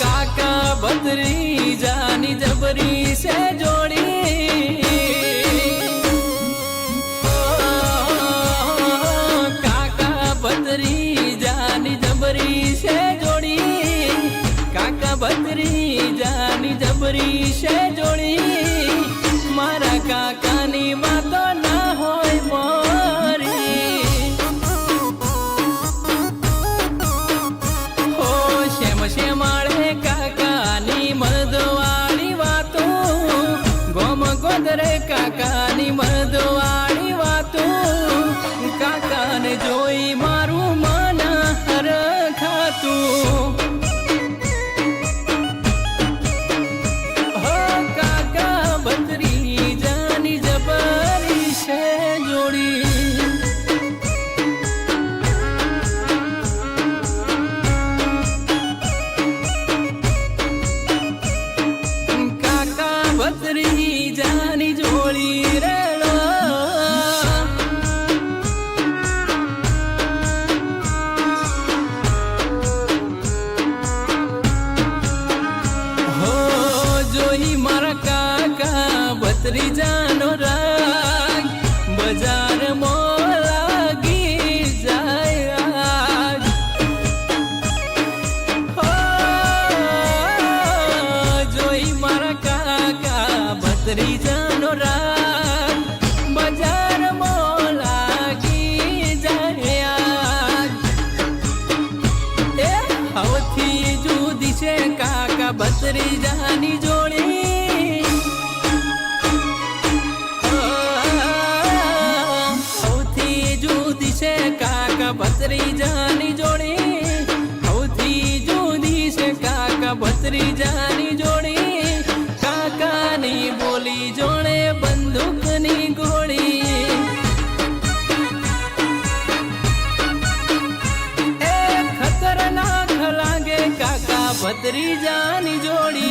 काका भत्रीजानी जबरी से जोड़ी काका भत्रीजानी जबरी से जोड़ी काका भत्रीजानी जबरी से जोड़ी मारा काकानी वातो ना होय मोरी हो शेम शेमाळे काकानी मर्दवाळी वातो गोम गोदरे काकानी मर्दवाळी वातो काकाने जोई मारू मन हर खातू हो काका भत्रीजानी जबरी से जोड़ी काका भत्रीजानी जोड़ी रेलो हो जोई मारा काका भत्रीजानो राग बजार मो लागी जाय आज हो जोई मारा काका भत्रीजानो राग बजार मो लागी जाय आज ए हवथी जुदी छे काका भत्रीजानी जोड़ी हवथी जुदी छे काका भत्रीजानी जोड़ी हवथी जुदी छे काका भत्रीजानी जोड़ी काकानी बोली जोड़े बंदूकनी गोली ए खतरनाक लागे काका भत्रीजानी जोड़ी।